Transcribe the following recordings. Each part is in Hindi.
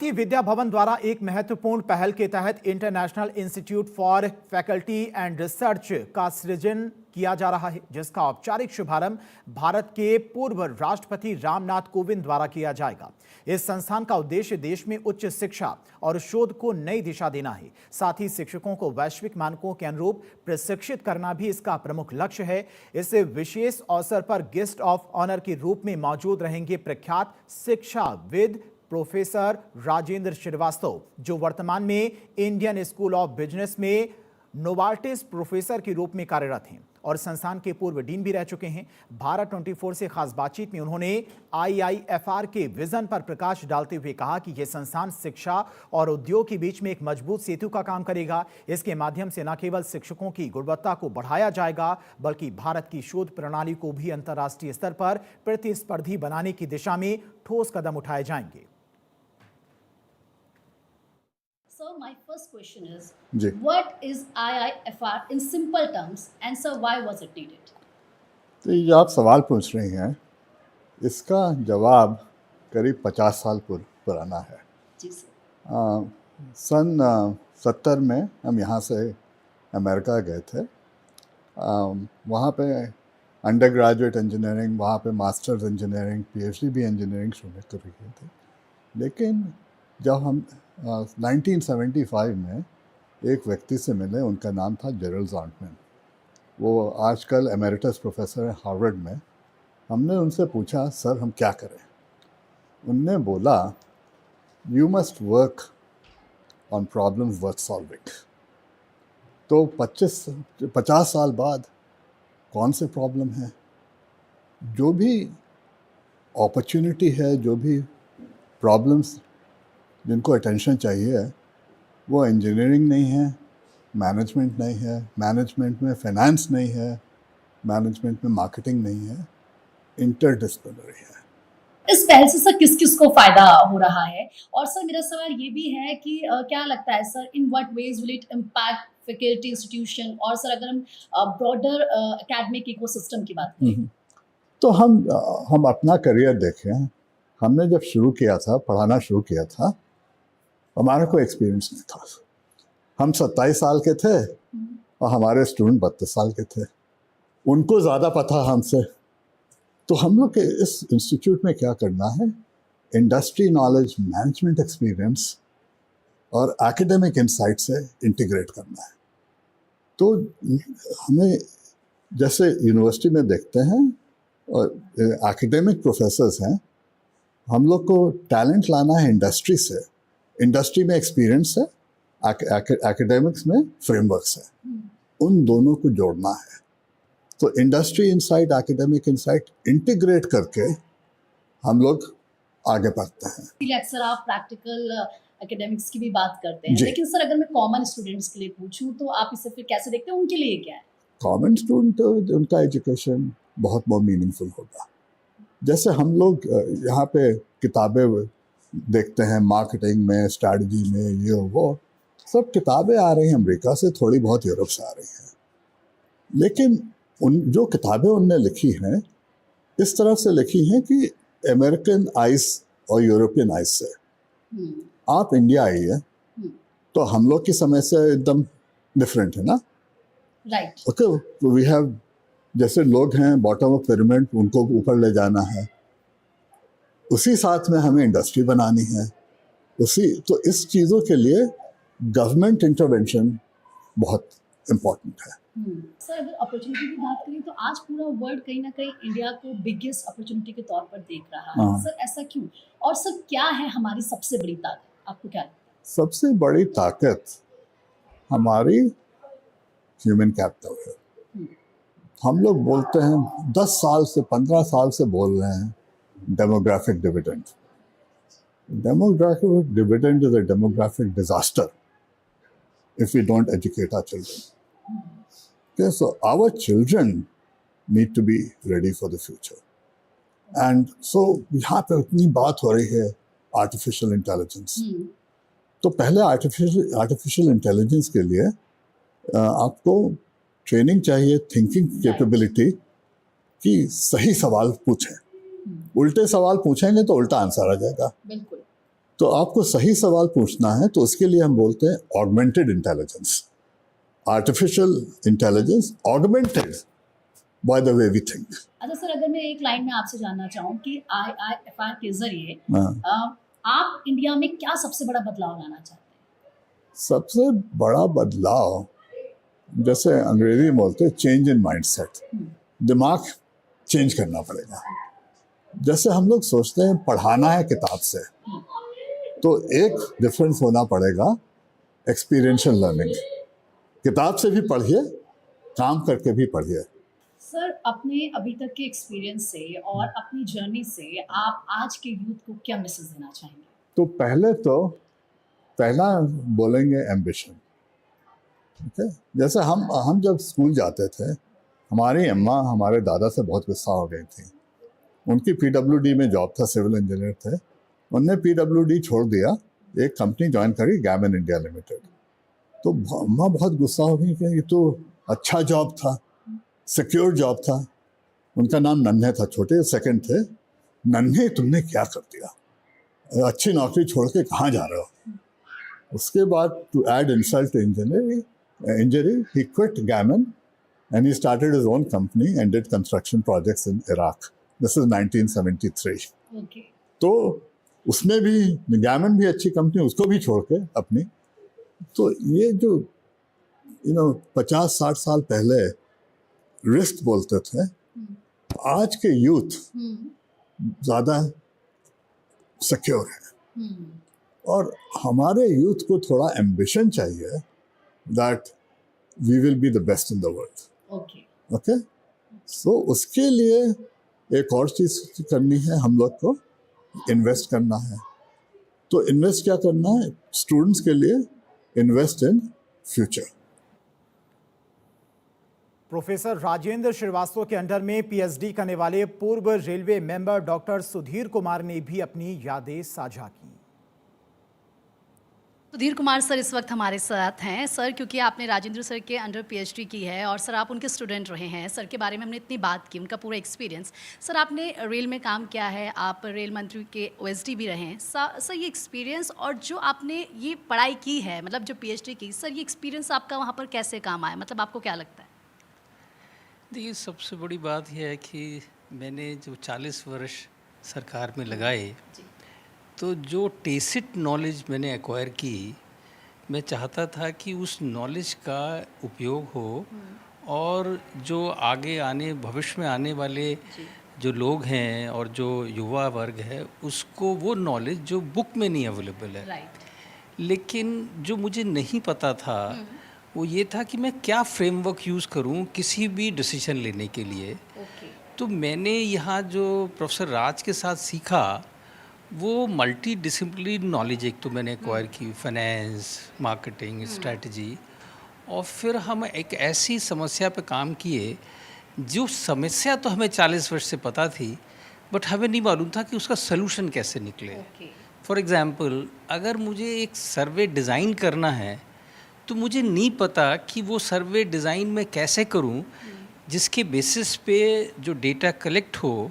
की विद्या भवन द्वारा एक महत्वपूर्ण पहल के तहत international institute for faculty and research का सृजन किया जा रहा है, जिसका औपचारिक शुभारंभ भारत के पूर्व राष्ट्रपति रामनाथ कोविंद द्वारा किया जाएगा। इस संस्थान का उद्देश्य देश में उच्च शिक्षा और शोध को नई दिशा देना है। साथ ही शिक्षकों को वैश्विक मानकों के अनुरूप प्रशिक्षित करना भी इसका प्रमुख लक्ष्य है। इस विशेष अवसर पर गेस्ट ऑफ ऑनर के रूप में मौजूद रहेंगे प्रख्यात शिक्षाविद प्रोफेसर राजेंद्र श्रीवास्तव, जो वर्तमान में इंडियन स्कूल ऑफ बिजनेस में नोवार्टिस प्रोफेसर के रूप में कार्यरत हैं और संस्थान के पूर्व डीन भी रह चुके हैं। भारत 24 से खास बातचीत में उन्होंने IIFR के विजन पर प्रकाश डालते हुए कहा कि यह संस्थान शिक्षा और उद्योग के बीच में एक मजबूत सेतु का काम करेगा। इसके माध्यम से न केवल शिक्षकों की गुणवत्ता को बढ़ाया जाएगा, बल्कि भारत की शोध प्रणाली को भी अंतर्राष्ट्रीय स्तर पर प्रतिस्पर्धी बनाने की दिशा में ठोस कदम उठाए जाएंगे। So my first question is, what is IIFR in simple terms, and sir, why was it needed? तो ये आप सवाल पूछ रही हैं, इसका जवाब करीब 50 साल पुराना है। जी सर। सन 70 में हम यहाँ से अमेरिका गए थे। वहाँ पे अंडर ग्रेजुएट इंजीनियरिंग, वहाँ पे मास्टर्स इंजीनियरिंग, PhD भी इंजीनियरिंग शुरू कर रही थी। लेकिन जब हम 1975 में एक व्यक्ति से मिले, उनका नाम था जेरल्ड ज़ार्टमैन। वो आजकल एमेरिटस प्रोफेसर है हार्वर्ड में। हमने उनसे पूछा, सर हम क्या करें? उनने बोला, you must work on problems worth solving. तो 50 साल बाद कौन से प्रॉब्लम है? जो भी अपॉर्चुनिटी है, जो भी प्रॉब्लम्स जिनको अटेंशन चाहिए, वो इंजीनियरिंग नहीं है, मैनेजमेंट नहीं है, मैनेजमेंट में फाइनेंस नहीं है, मैनेजमेंट में मार्केटिंग नहीं है, इंटरडिसिप्लिनरी है। इस पहल से सर किस किस को फायदा हो रहा है? और सर मेरा सवाल ये भी है कि क्या लगता है sir, in what veg will it impact faculty institution, और सर अगर हम ब्रॉडर एकेडमिक इकोसिस्टम की बात करें? तो हम अपना करियर देखें। हमने जब शुरू किया था, पढ़ाना शुरू किया था, हमारा कोई एक्सपीरियंस नहीं था। हम 27 साल के थे और हमारे स्टूडेंट 32 साल के थे। उनको ज़्यादा पता हमसे। तो हम लोग के इस इंस्टीट्यूट में क्या करना है, इंडस्ट्री नॉलेज, मैनेजमेंट एक्सपीरियंस और एकेडमिक इंसाइट से इंटीग्रेट करना है। तो हमें जैसे यूनिवर्सिटी में देखते हैं और एकेडमिक प्रोफेसर्स हैं, हम लोग को टैलेंट लाना है इंडस्ट्री से। इंडस्ट्री में एक्सपीरियंस है, एकेडमिक्स में फ्रेमवर्क्स है, उन दोनों को जोड़ना है। तो industry insight, academic insight integrate करके हम लोग आगे बढ़ते हैं। अक्सर आप प्रैक्टिकल एकेडमिक्स की भी बात करते हैं, लेकिन सर अगर मैं कॉमन स्टूडेंट्स के लिए पूछूं तो आप इसे फिर कैसे देखते हैं? उनके लिए क्या है? कॉमन स्टूडेंट, उनका एजुकेशन बहुत मोर मीनिंगफुल होगा। जैसे हम लोग यहाँ पे किताबें देखते हैं, मार्केटिंग में, स्ट्रैटेजी में, ये वो सब किताबें आ रही हैं अमेरिका से, थोड़ी बहुत यूरोप से आ रही हैं। लेकिन जो किताबें उनने लिखी हैं, इस तरह से लिखी हैं कि अमेरिकन आइज और यूरोपियन आइज से। आप इंडिया आई है तो हम लोग की समय से एकदम डिफरेंट है ना? राइट। ओके, वी हैव, जैसे लोग हैं बॉटम ऑफ पिरामिड, उनको ऊपर ले जाना है। उसी साथ में हमें इंडस्ट्री बनानी है। तो इस चीज़ों के लिए गवर्नमेंट इंटरवेंशन बहुत इम्पोर्टेंट है। सर अगर अपॉर्चुनिटी की बात करें तो आज पूरा वर्ल्ड कहीं ना कहीं इंडिया को बिगेस्ट अपॉर्चुनिटी के तौर पर देख रहा है। सर ऐसा क्यों? और सर क्या है हमारी सबसे बड़ी ताकत, आपको क्या लगता है? सबसे बड़ी ताकत हमारी ह्यूमन कैपिटल है। हम लोग बोलते हैं 10 साल से, 15 साल से बोल रहे हैं demographic dividend. Demographic dividend is a demographic disaster if we don't educate our children. Okay, so our children need to be ready for the future. And so यहाँ पे इतनी बात हो रही है आर्टिफिशियल इंटेलिजेंस। तो पहले आर्टिफिशियल इंटेलिजेंस के लिए आपको ट्रेनिंग चाहिए, थिंकिंग कैपेबिलिटी, कि सही सवाल पूछें। उल्टे सवाल पूछेंगे तो उल्टा आंसर आ जाएगा। बिल्कुल। तो आपको सही सवाल पूछना है तो उसके लिए हम बोलते हैं augmented intelligence, artificial intelligence augmented by the way we think. अच्छा सर, अगर मैं एक लाइन में आपसे जानना चाहूँ कि IIFR के जरिए हाँ, आप इंडिया में क्या सबसे बड़ा बदलाव लाना चाहते हैं? सबसे बड़ा बदलाव, जैसे अंग्रेजी में बोलते हैं चेंज इन माइंडसेट, दिमाग चेंज करना पड़ेगा। जैसे हम लोग सोचते हैं पढ़ाना है किताब से, तो एक डिफरेंस होना पड़ेगा एक्सपीरियंशियल लर्निंग। किताब से भी पढ़िए, काम करके भी पढ़िए। सर, अपने अभी तक के एक्सपीरियंस से और अपनी जर्नी से आप आज के यूथ को क्या मैसेज देना चाहेंगे? तो पहला बोलेंगे एम्बिशन। ठीक है, जैसे हम जब स्कूल जाते थे, हमारी अम्मा हमारे दादा से बहुत गुस्सा हो गई थी। उनकी PWD में जॉब था, सिविल इंजीनियर थे। उनने PWD छोड़ दिया, एक कंपनी ज्वाइन करी, गैमन इंडिया लिमिटेड। तो अम्मा बहुत गुस्सा हो गई कि ये तो अच्छा जॉब था, सिक्योर जॉब था। उनका नाम नन्हे था, छोटे सेकंड थे। नन्हे, तुमने क्या कर दिया, अच्छी नौकरी छोड़ के कहाँ जा रहे हो? उसके बाद to add insult to injury he quit gammon and he started his own company and did construction projects in Iraq. This is 1973. Okay. तो उसमें भी गैमन भी अच्छी कंपनी, उसको भी छोड़ के अपनी। तो ये जो 50-60 साल पहले रिस्क बोलते थे, आज के यूथ ज़्यादा सिक्योर है। और हमारे यूथ को थोड़ा एम्बिशन चाहिए that we will be the best in the world. Okay, so उसके लिए एक और चीज़ करनी है, हम लोग को इन्वेस्ट करना है। तो इन्वेस्ट क्या करना है? स्टूडेंट्स के लिए invest in future. Professor Rajendra Srivastava के अंडर में PhD करने वाले पूर्व railway member doctor Sudhir Kumar ने भी अपनी यादें साझा की। सुधीर कुमार सर इस वक्त हमारे साथ हैं। सर, क्योंकि आपने राजेंद्र सर के अंडर PhD की है और सर आप उनके स्टूडेंट रहे हैं, सर के बारे में हमने इतनी बात की, उनका पूरा एक्सपीरियंस। सर, आपने रेल में काम किया है, आप रेल मंत्री के OSD भी रहे हैं। सर, ये एक्सपीरियंस और जो आपने ये पढ़ाई की है, मतलब जो PhD की, सर ये एक्सपीरियंस आपका वहाँ पर कैसे काम आया, मतलब आपको क्या लगता है? देखिए, सबसे बड़ी बात यह है कि मैंने जो 40 वर्ष सरकार में लगाए, तो जो टेसिट नॉलेज मैंने एक्वायर की, मैं चाहता था कि उस नॉलेज का उपयोग हो और जो आगे आने भविष्य में आने वाले जो लोग हैं और जो युवा वर्ग है, उसको वो नॉलेज जो बुक में नहीं अवेलेबल है। लेकिन जो मुझे नहीं पता था वो ये था कि मैं क्या फ्रेमवर्क यूज़ करूं किसी भी डिसीजन लेने के लिए। तो मैंने यहाँ जो प्रोफेसर राज के साथ सीखा, वो मल्टी डिसिप्लिन नॉलेज एक तो मैंने एक्वायर की, फाइनेंस, मार्केटिंग, स्ट्रेटजी। और फिर हम एक ऐसी समस्या पे काम किए जो समस्या तो हमें 40 वर्ष से पता थी, बट हमें नहीं मालूम था कि उसका सलूशन कैसे निकले। फॉर एग्ज़ाम्पल, अगर मुझे एक सर्वे डिज़ाइन करना है तो मुझे नहीं पता कि वो सर्वे डिज़ाइन में कैसे करूं जिसके बेसिस पे जो डेटा कलेक्ट हो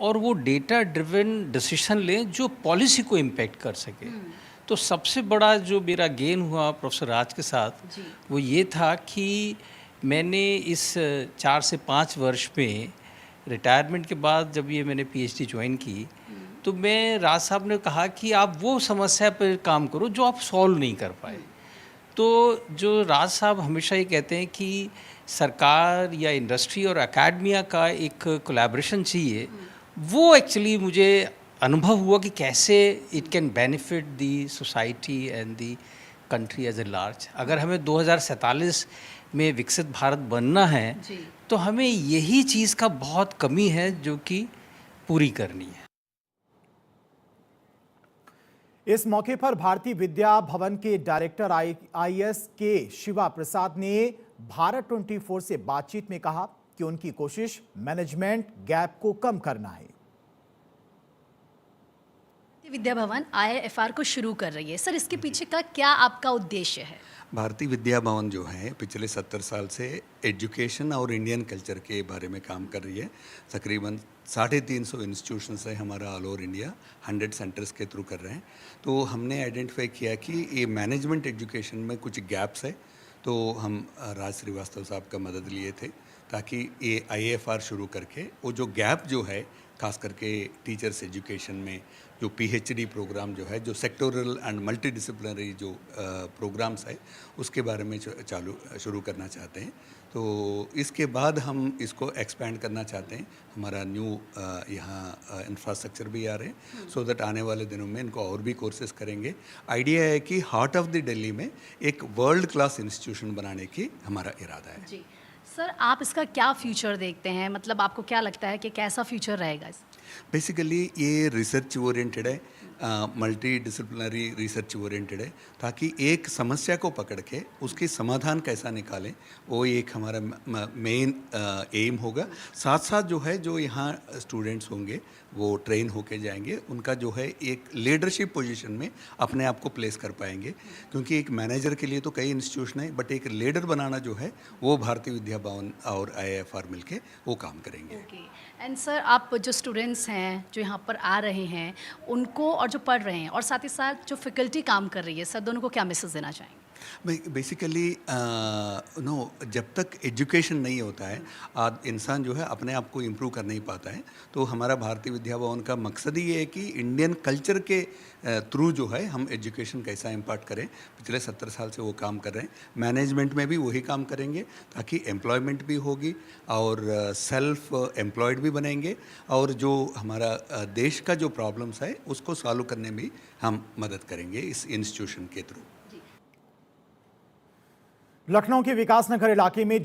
और वो डेटा ड्रिवन डिसीजन लें जो पॉलिसी को इम्पैक्ट कर सके। तो सबसे बड़ा जो मेरा गेन हुआ प्रोफेसर राज के साथ वो ये था कि मैंने इस 4 से 5 वर्ष में रिटायरमेंट के बाद जब ये मैंने PhD ज्वाइन की, तो मैं राज साहब ने कहा कि आप वो समस्या पर काम करो जो आप सॉल्व नहीं कर पाए। तो जो राज साहब हमेशा ये कहते हैं कि सरकार या इंडस्ट्री और एकेडमिया का एक कोलैबोरेशन चाहिए, वो एक्चुअली मुझे अनुभव हुआ कि कैसे it can benefit the society and the country as a large. अगर हमें 2047 में विकसित भारत बनना है तो हमें यही चीज़ का बहुत कमी है जो कि पूरी करनी है। इस मौके पर भारतीय विद्या भवन के डायरेक्टर IAS के शिवा प्रसाद ने भारत 24 से बातचीत में कहा कि उनकी कोशिश मैनेजमेंट गैप को कम करना है। विद्या भवन IIFR को शुरू कर रही है सर, इसके पीछे का क्या आपका उद्देश्य है? भारतीय विद्या भवन जो है पिछले 70 साल से एजुकेशन और इंडियन कल्चर के बारे में काम कर रही है। तकरीबन 350 इंस्टीट्यूशंस है हमारा ऑल ओवर इंडिया, 100 सेंटर्स के थ्रू कर रहे हैं। तो हमने आइडेंटिफाई किया कि ये मैनेजमेंट एजुकेशन में कुछ गैप्स है, तो हम राज श्रीवास्तव साहब का मदद लिए थे ताकि ये IIFR शुरू करके वो जो गैप जो है खास करके टीचर्स एजुकेशन में जो PhD प्रोग्राम जो है, जो सेक्टोरल एंड मल्टी डिसिप्लिनरी जो प्रोग्राम्स है उसके बारे में शुरू करना चाहते हैं। तो इसके बाद हम इसको एक्सपेंड करना चाहते हैं। हमारा न्यू यहाँ इंफ्रास्ट्रक्चर भी आ रहे हैं, सो दैट आने वाले दिनों में इनको और भी कोर्सेज करेंगे। आइडिया है कि हार्ट ऑफ द दिल्ली में एक वर्ल्ड क्लास इंस्टीट्यूशन बनाने की हमारा इरादा है। जी सर, आप इसका क्या फ्यूचर देखते हैं? मतलब आपको क्या लगता है कि कैसा फ्यूचर रहेगा इस? बेसिकली ये रिसर्च ओरिएंटेड है, मल्टी डिसिप्लिनरी रिसर्च ओरिएंटेड है, ताकि एक समस्या को पकड़ के उसकी समाधान कैसा निकालें वो एक हमारा मेन एम होगा। साथ साथ जो है जो यहाँ स्टूडेंट्स होंगे वो ट्रेन होके जाएंगे, उनका जो है एक लीडरशिप पोजीशन में अपने आप को प्लेस कर पाएंगे। क्योंकि एक मैनेजर के लिए तो कई इंस्टीट्यूशन है, बट एक लीडर बनाना जो है वो भारतीय विद्या भवन और IIFR मिलके वो काम करेंगे। ओके। एंड सर, आप जो स्टूडेंट्स हैं जो यहाँ पर आ रहे हैं उनको, और जो पढ़ रहे हैं, और साथ ही साथ जो फैकल्टी काम कर रही है सर, दोनों को क्या मैसेज देना चाहेंगे? बेसिकली जब तक एजुकेशन नहीं होता है इंसान जो है अपने आप को इम्प्रूव कर नहीं पाता है। तो हमारा भारतीय विद्या भवन का मकसद ही ये है कि इंडियन कल्चर के थ्रू जो है हम एजुकेशन कैसा इम्पार्ट करें। पिछले 70 साल से वो काम कर रहे हैं। मैनेजमेंट में भी वही काम करेंगे ताकि एम्प्लॉयमेंट भी होगी और सेल्फ एम्प्लॉयड भी बनेंगे, और जो हमारा देश का जो प्रॉब्लम्स है उसको सॉल्व करने में हम मदद करेंगे इस इंस्टीट्यूशन के थ्रू। लखनऊ के विकास नगर इलाके में